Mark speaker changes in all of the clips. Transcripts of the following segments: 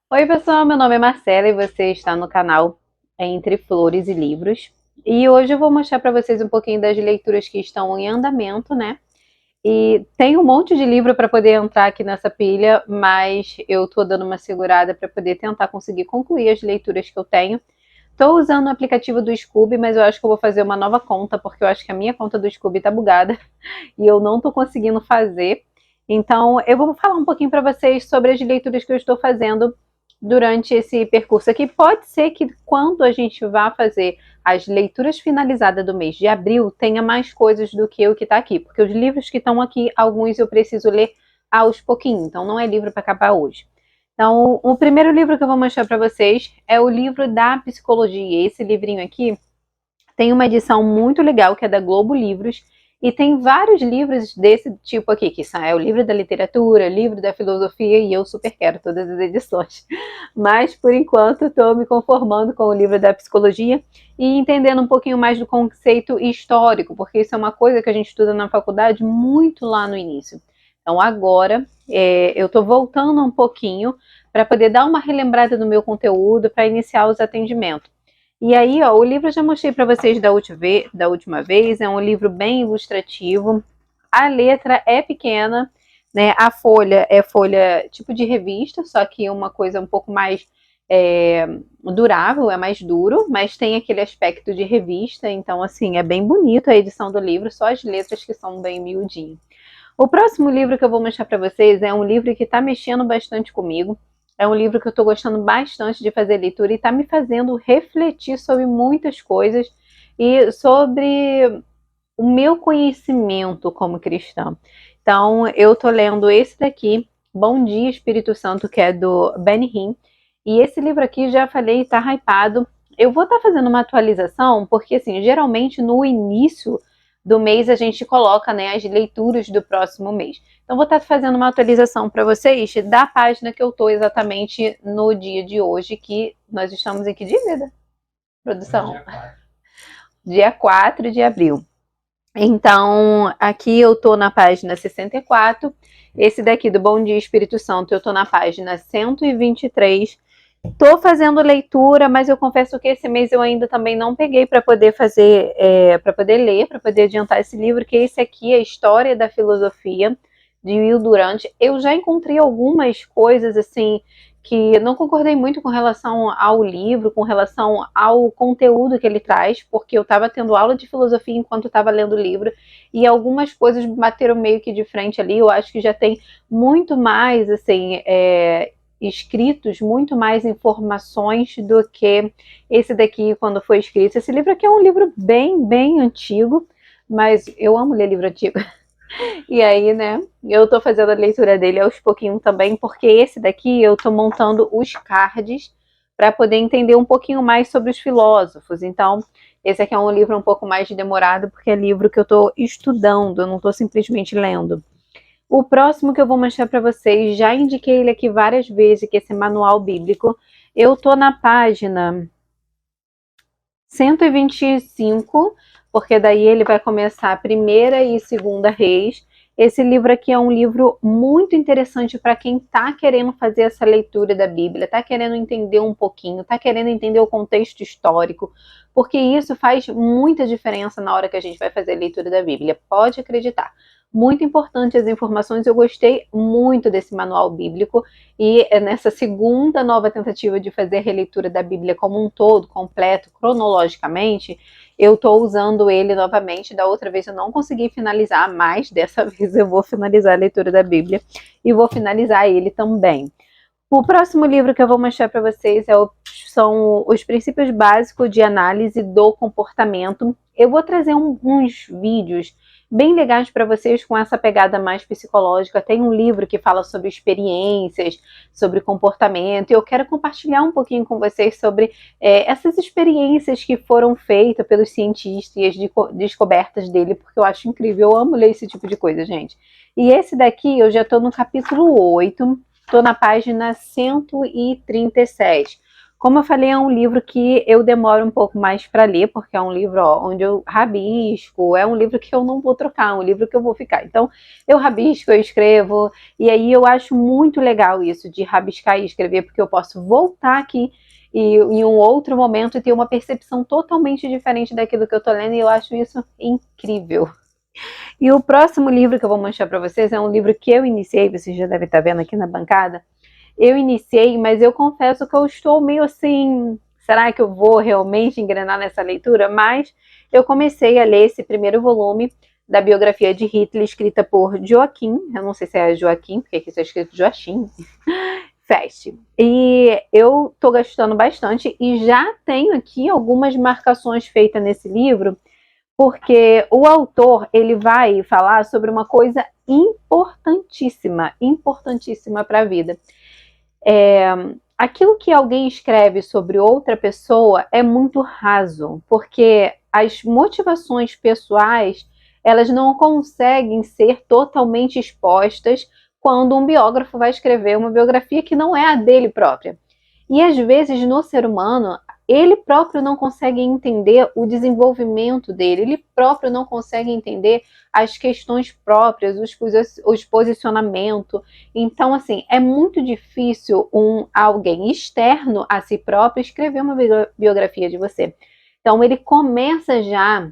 Speaker 1: Oi, pessoal, meu nome é Marcela e você está no canal Entre Flores e Livros. E hoje eu vou mostrar para vocês um pouquinho das leituras que estão em andamento, né? E tem um monte de livro para poder entrar aqui nessa pilha, mas eu tô dando uma segurada para poder tentar conseguir concluir as leituras que eu tenho. Estou usando o aplicativo do Scooby, mas eu acho que eu vou fazer uma nova conta, porque eu acho que a minha conta do Scooby tá bugada e eu não estou conseguindo fazer. Então, eu vou falar um pouquinho para vocês sobre as leituras que eu estou fazendo durante esse percurso aqui. Pode ser que quando a gente vá fazer as leituras finalizadas do mês de abril, tenha mais coisas do que o que está aqui, porque os livros que estão aqui, alguns eu preciso ler aos pouquinhos, então não é livro para acabar hoje. Então, o primeiro livro que eu vou mostrar para vocês é o livro da psicologia. Esse livrinho aqui tem uma edição muito legal que é da Globo Livros e tem vários livros desse tipo aqui, que são o livro da literatura, livro da filosofia, e eu super quero todas as edições. Mas, por enquanto, estou me conformando com o livro da psicologia e entendendo um pouquinho mais do conceito histórico, porque isso é uma coisa que a gente estuda na faculdade muito lá no início. Então, agora, eu estou voltando um pouquinho para poder dar uma relembrada no meu conteúdo, para iniciar os atendimentos. E aí, ó, o livro eu já mostrei para vocês da última vez, é um livro bem ilustrativo, a letra é pequena, né? A folha é folha tipo de revista, só que uma coisa um pouco mais é, durável, é mais duro, mas tem aquele aspecto de revista, então assim, é bem bonito a edição do livro, só as letras que são bem miudinhas. O próximo livro que eu vou mostrar para vocês é um livro que está mexendo bastante comigo. É um livro que eu estou gostando bastante de fazer leitura e está me fazendo refletir sobre muitas coisas e sobre o meu conhecimento como cristã. Então, eu estou lendo esse daqui, Bom Dia Espírito Santo, que é do Benny Hinn. E esse livro aqui, já falei, está hypado. Eu vou estar fazendo uma atualização, porque assim, geralmente no início do mês a gente coloca, né, as leituras do próximo mês. Então, vou estar fazendo uma atualização para vocês da página que eu estou exatamente no dia de hoje, que nós estamos em que dia, vida? Produção? Dia 4 de abril. Então, aqui eu tô na página 64. Esse daqui do Bom Dia Espírito Santo, eu tô na página 123. Tô fazendo leitura, mas eu confesso que esse mês eu ainda também não peguei para poder fazer, para poder ler, para poder adiantar esse livro, que esse aqui é a História da Filosofia, de Will Durant. Eu já encontrei algumas coisas assim que não concordei muito com relação ao livro, com relação ao conteúdo que ele traz, porque eu estava tendo aula de filosofia enquanto estava lendo o livro, e algumas coisas bateram meio que de frente ali. Eu acho que já tem muito mais, assim, escritos, muito mais informações do que esse daqui quando foi escrito. Esse livro aqui é um livro bem antigo, mas eu amo ler livro antigo. E aí, né, eu tô fazendo a leitura dele aos pouquinhos também, porque esse daqui eu tô montando os cards para poder entender um pouquinho mais sobre os filósofos. Então, esse aqui é um livro um pouco mais demorado, porque é livro que eu tô estudando, eu não tô simplesmente lendo. O próximo que eu vou mostrar para vocês, já indiquei ele aqui várias vezes, que é esse manual bíblico. Eu tô na página 125, porque daí ele vai começar a primeira e segunda reis. Esse livro aqui é um livro muito interessante para quem está querendo fazer essa leitura da Bíblia, está querendo entender um pouquinho, está querendo entender o contexto histórico, porque isso faz muita diferença na hora que a gente vai fazer a leitura da Bíblia, pode acreditar. Muito importante as informações, eu gostei muito desse manual bíblico, e nessa segunda nova tentativa de fazer a releitura da Bíblia como um todo, completo, cronologicamente, eu estou usando ele novamente. Da outra vez eu não consegui finalizar, mas dessa vez eu vou finalizar a leitura da Bíblia e vou finalizar ele também. O próximo livro que eu vou mostrar para vocês são os princípios básicos de análise do comportamento. Eu vou trazer uns vídeos bem legais para vocês com essa pegada mais psicológica. Tem um livro que fala sobre experiências, sobre comportamento, e eu quero compartilhar um pouquinho com vocês sobre essas experiências que foram feitas pelos cientistas e as descobertas dele, porque eu acho incrível, eu amo ler esse tipo de coisa, gente. E esse daqui eu já estou no capítulo 8, estou na página 137. Como eu falei, é um livro que eu demoro um pouco mais para ler, porque é um livro onde eu rabisco, é um livro que eu não vou trocar, é um livro que eu vou ficar. Então, eu rabisco, eu escrevo, e aí eu acho muito legal isso de rabiscar e escrever, porque eu posso voltar aqui e em um outro momento e ter uma percepção totalmente diferente daquilo que eu tô lendo, e eu acho isso incrível. E o próximo livro que eu vou mostrar para vocês é um livro que eu iniciei, vocês já devem estar vendo aqui na bancada. Eu iniciei, mas eu confesso que eu estou meio assim, será que eu vou realmente engrenar nessa leitura? Mas eu comecei a ler esse primeiro volume da biografia de Hitler, escrita por Joaquim, eu não sei se é Joaquim, porque aqui está escrito Joachim, Fest. E eu estou gostando bastante e já tenho aqui algumas marcações feitas nesse livro, porque o autor ele vai falar sobre uma coisa importantíssima, importantíssima para a vida. Aquilo que alguém escreve sobre outra pessoa é muito raso, porque as motivações pessoais elas não conseguem ser totalmente expostas quando um biógrafo vai escrever uma biografia que não é a dele própria. E às vezes no ser humano ele próprio não consegue entender o desenvolvimento dele, ele próprio não consegue entender as questões próprias, os posicionamentos. Então, assim, é muito difícil alguém externo a si próprio escrever uma biografia de você. Então, ele começa já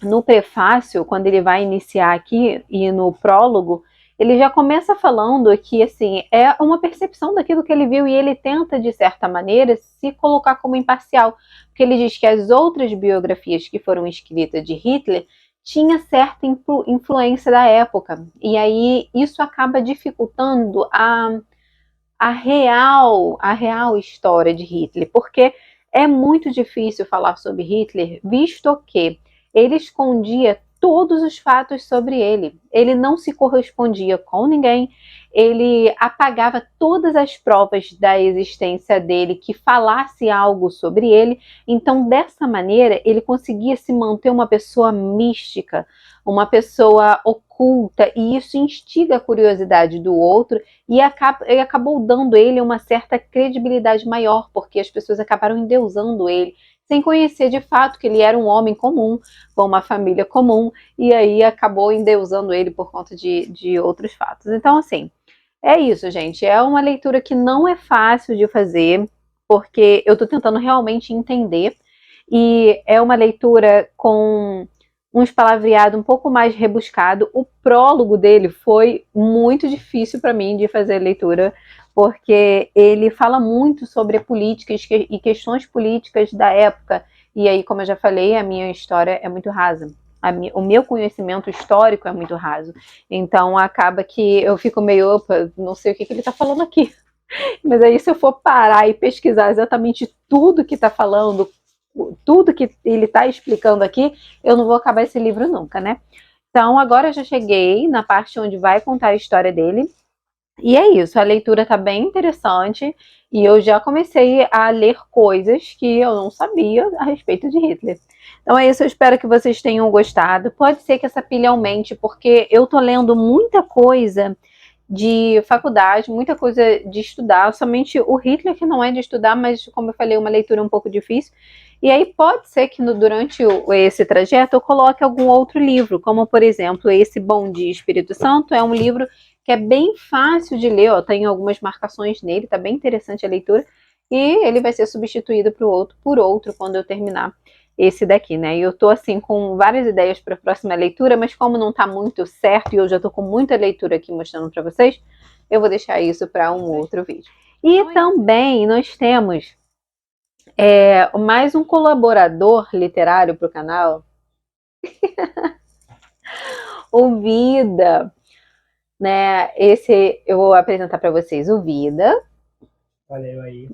Speaker 1: no prefácio, quando ele vai iniciar aqui, e no prólogo, ele já começa falando que, assim, é uma percepção daquilo que ele viu e ele tenta, de certa maneira, se colocar como imparcial, porque ele diz que as outras biografias que foram escritas de Hitler tinha certa influência da época, e aí isso acaba dificultando a real história de Hitler, porque é muito difícil falar sobre Hitler, visto que ele escondia todos os fatos sobre ele. Ele não se correspondia com ninguém, ele apagava todas as provas da existência dele que falasse algo sobre ele. Então, dessa maneira, ele conseguia se manter uma pessoa mística, uma pessoa oculta, e isso instiga a curiosidade do outro e acabou dando ele uma certa credibilidade maior, porque as pessoas acabaram endeusando ele, sem conhecer de fato que ele era um homem comum, com uma família comum, e aí acabou endeusando ele por conta de outros fatos. Então, assim, é isso, gente. É uma leitura que não é fácil de fazer, porque eu estou tentando realmente entender, e é uma leitura com uns palavreado um pouco mais rebuscado. O prólogo dele foi muito difícil para mim de fazer leitura, porque ele fala muito sobre políticas e questões políticas da época. E aí, como eu já falei, a minha história é muito rasa. O meu conhecimento histórico é muito raso. Então, acaba que eu fico meio, opa, não sei o que ele está falando aqui. Mas aí, se eu for parar e pesquisar exatamente tudo que está falando, tudo que ele está explicando aqui, eu não vou acabar esse livro nunca, né? Então, agora eu já cheguei na parte onde vai contar a história dele. E é isso, a leitura está bem interessante e eu já comecei a ler coisas que eu não sabia a respeito de Hitler. Então é isso, eu espero que vocês tenham gostado. Pode ser que essa pilha aumente, porque eu tô lendo muita coisa de faculdade, muita coisa de estudar, somente o Hitler que não é de estudar, mas como eu falei, uma leitura um pouco difícil. E aí pode ser que durante esse trajeto eu coloque algum outro livro, como por exemplo esse Bom Dia Espírito Santo, é um livro que é bem fácil de ler, ó, tem algumas marcações nele, tá bem interessante a leitura, e ele vai ser substituído por outro quando eu terminar esse daqui, né? E eu tô assim com várias ideias para a próxima leitura, mas como não tá muito certo e eu já tô com muita leitura aqui mostrando para vocês, eu vou deixar isso para um outro vídeo. E também nós temos mais um colaborador literário para o canal, o Vida, né? Esse eu vou apresentar para vocês o Vida.
Speaker 2: Olha eu aí.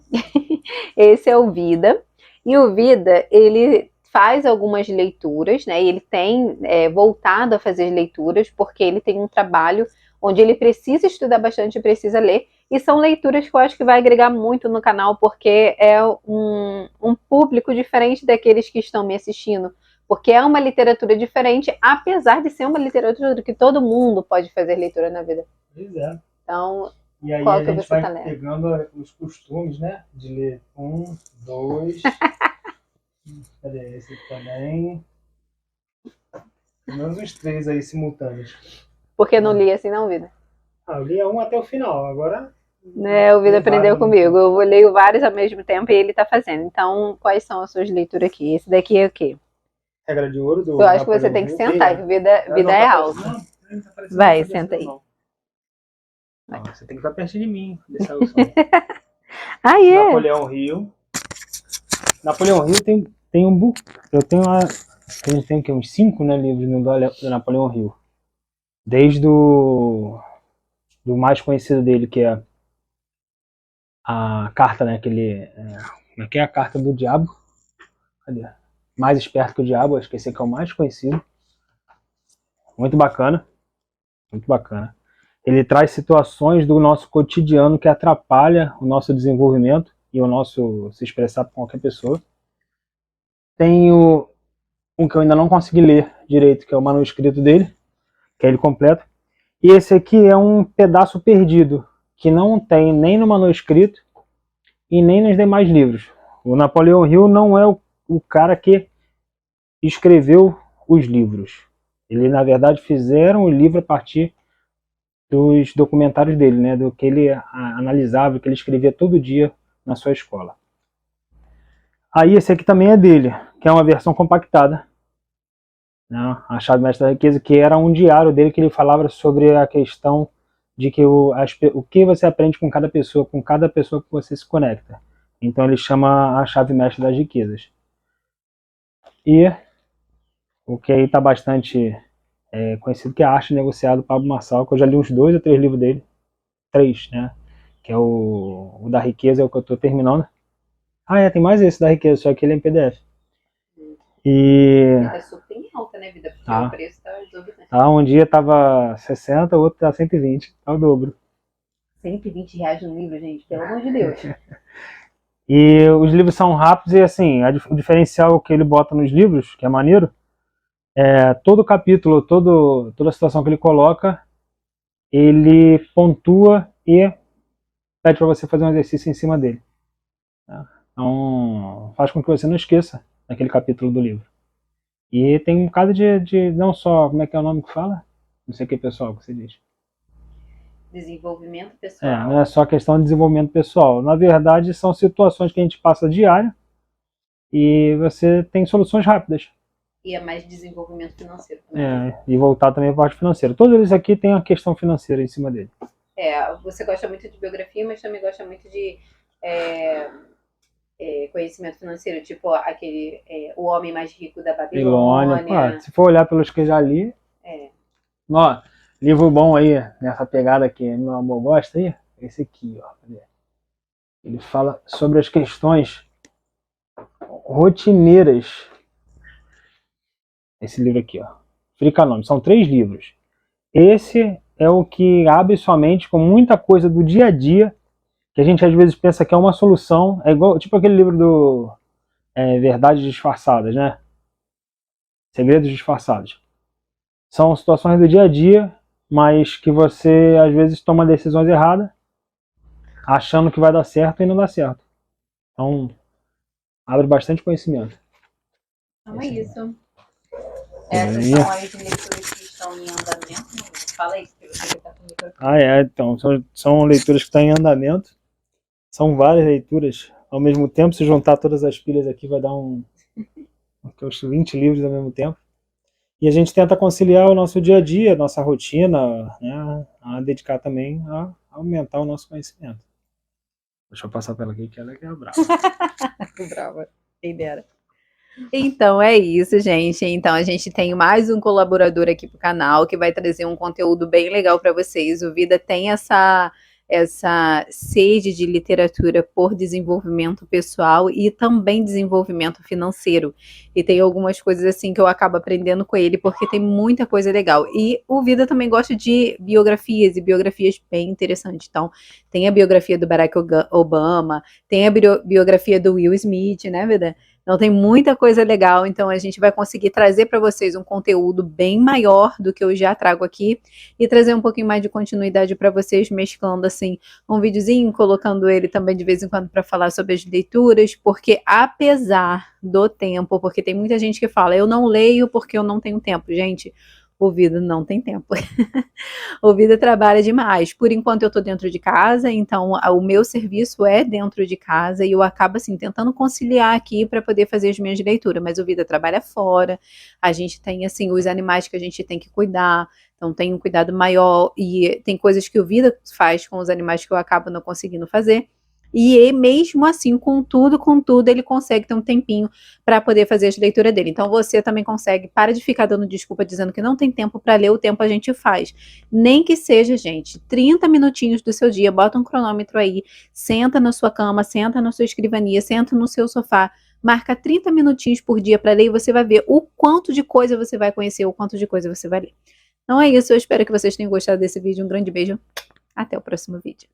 Speaker 1: Esse é o Vida. E o Vida, ele faz algumas leituras, né? E ele tem voltado a fazer leituras, porque ele tem um trabalho onde ele precisa estudar bastante e precisa ler. E são leituras que eu acho que vai agregar muito no canal, porque é um público diferente daqueles que estão me assistindo. Porque é uma literatura diferente, apesar de ser uma literatura que todo mundo pode fazer leitura na vida.
Speaker 2: Pois é.
Speaker 1: Então,
Speaker 2: E aí
Speaker 1: Qual
Speaker 2: a
Speaker 1: que
Speaker 2: gente
Speaker 1: você
Speaker 2: vai
Speaker 1: tá lendo?
Speaker 2: pegando os costumes, né? De ler um, dois. Cadê esse aqui também? Pelo menos uns três aí simultâneos.
Speaker 1: Porque não li assim não, Vida.
Speaker 2: Eu li um até o final, agora
Speaker 1: Né, o Vida
Speaker 2: tem vários
Speaker 1: aprendeu
Speaker 2: ao mesmo
Speaker 1: comigo.
Speaker 2: tempo.
Speaker 1: Eu leio vários ao mesmo tempo e ele tá fazendo. Então, quais são as suas leituras aqui? Esse daqui é o quê?
Speaker 2: Regra de ouro do
Speaker 1: Eu acho que você
Speaker 2: Napoleão
Speaker 1: tem que
Speaker 2: Hill.
Speaker 1: sentar, que vida
Speaker 2: Não
Speaker 1: é
Speaker 2: tá
Speaker 1: alta.
Speaker 2: aparecendo, não tá aparecendo
Speaker 1: Vai,
Speaker 2: essa
Speaker 1: senta aí.
Speaker 2: descrição, não. Você tem que estar pertinho de mim. Deixar o som.
Speaker 1: Ah, é?
Speaker 2: Napoleão Hill. Napoleão Hill tem um book. Eu tenho a gente tem aqui uns 5, né, livros do Napoleão Hill. Desde do mais conhecido dele, que é a carta, né, como é que é a carta do diabo? Cadê? Mais esperto que o diabo, acho que esse aqui é o mais conhecido. Muito bacana, muito bacana. Ele traz situações do nosso cotidiano que atrapalha o nosso desenvolvimento e o nosso se expressar para qualquer pessoa. Tem um que eu ainda não consegui ler direito, que é o manuscrito dele, que é ele completo. E esse aqui é um pedaço perdido, que não tem nem no manuscrito e nem nos demais livros. O Napoleão Hill não é o cara que escreveu os livros. Ele, na verdade, fizeram o livro a partir dos documentários dele, né, do que ele analisava, que ele escrevia todo dia na sua escola. Aí esse aqui também é dele, que é uma versão compactada, né, a Chave Mestra da Riqueza, que era um diário dele que ele falava sobre a questão de que o que você aprende com cada pessoa que você se conecta. Então ele chama a Chave Mestra das Riquezas. E o que aí está bastante conhecido, que é a Arte Negociada do Pablo Marçal, que eu já li uns 2 ou 3 livros dele. 3, né? Que é o da Riqueza, é o que eu estou terminando. Tem mais esse da Riqueza, só que ele é em PDF.
Speaker 1: E tá super em alta, né, Vida? Porque o preço tá exorbitante.
Speaker 2: Um dia tava 60, o outro tá 120, tá o dobro.
Speaker 1: R$120 no livro, gente, pelo amor de Deus.
Speaker 2: E os livros são rápidos e assim, o diferencial que ele bota nos livros, que é maneiro, todo capítulo, toda a situação que ele coloca, ele pontua e pede para você fazer um exercício em cima dele. Então, faz com que você não esqueça daquele capítulo do livro. E tem um bocado de não só, como é que é o nome que fala? Não sei o que, pessoal, que você diz.
Speaker 1: Desenvolvimento pessoal.
Speaker 2: Não é só questão de desenvolvimento pessoal. Na verdade, são situações que a gente passa diário e você tem soluções rápidas.
Speaker 1: E é mais desenvolvimento financeiro também.
Speaker 2: E voltar também para a parte financeira. Todos eles aqui têm a questão financeira em cima dele.
Speaker 1: Você gosta muito de biografia, mas também gosta muito de conhecimento financeiro, tipo aquele O Homem Mais Rico da Babilônia.
Speaker 2: Se for olhar pelos que eu já li, ó, livro bom aí, nessa pegada que meu amor gosta aí, esse aqui, ó. Ele fala sobre as questões rotineiras. Esse livro aqui, ó. Fricanome. São 3 livros. Esse é o que abre sua mente com muita coisa do dia a dia, que a gente às vezes pensa que é uma solução. É igual, tipo aquele livro do Verdades Disfarçadas, né? Segredos Disfarçados. São situações do dia a dia, mas que você às vezes toma decisões erradas, achando que vai dar certo e não dá certo. Então, abre bastante conhecimento.
Speaker 1: Então é isso. Essas são as leituras que estão em andamento. Fala aí, porque você está com o microfone.
Speaker 2: Então, são leituras que estão em andamento. São várias leituras ao mesmo tempo. Se juntar todas as pilhas aqui, vai dar uns 20 livros ao mesmo tempo. E a gente tenta conciliar o nosso dia a dia, nossa rotina, né, a dedicar também a aumentar o nosso conhecimento. Deixa eu passar pela aqui, que ela é brava.
Speaker 1: Brava, quem dera. Então é isso, gente. Então a gente tem mais um colaborador aqui pro canal que vai trazer um conteúdo bem legal para vocês. O Vida tem essa sede de literatura por desenvolvimento pessoal e também desenvolvimento financeiro. E tem algumas coisas assim que eu acabo aprendendo com ele, porque tem muita coisa legal. E o Vida também gosta de biografias, e biografias bem interessantes. Então, tem a biografia do Barack Obama, tem a biografia do Will Smith, né, Vida? Então tem muita coisa legal, então a gente vai conseguir trazer para vocês um conteúdo bem maior do que eu já trago aqui e trazer um pouquinho mais de continuidade para vocês, mesclando assim um videozinho, colocando ele também de vez em quando para falar sobre as leituras, porque apesar do tempo, porque tem muita gente que fala, eu não leio porque eu não tenho tempo. Gente, o Vida não tem tempo. O Vida trabalha demais. Por enquanto eu tô dentro de casa, então o meu serviço é dentro de casa e eu acabo assim tentando conciliar aqui para poder fazer as minhas leituras, mas o Vida trabalha fora. A gente tem assim os animais que a gente tem que cuidar. Então tem um cuidado maior e tem coisas que o Vida faz com os animais que eu acabo não conseguindo fazer. E mesmo assim, com tudo, ele consegue ter um tempinho para poder fazer as leituras dele. Então você também consegue, para de ficar dando desculpa dizendo que não tem tempo para ler, o tempo a gente faz. Nem que seja, gente, 30 minutinhos do seu dia, bota um cronômetro aí, senta na sua cama, senta na sua escrivania, senta no seu sofá, marca 30 minutinhos por dia para ler e você vai ver o quanto de coisa você vai conhecer, o quanto de coisa você vai ler. Então é isso, eu espero que vocês tenham gostado desse vídeo. Um grande beijo, até o próximo vídeo.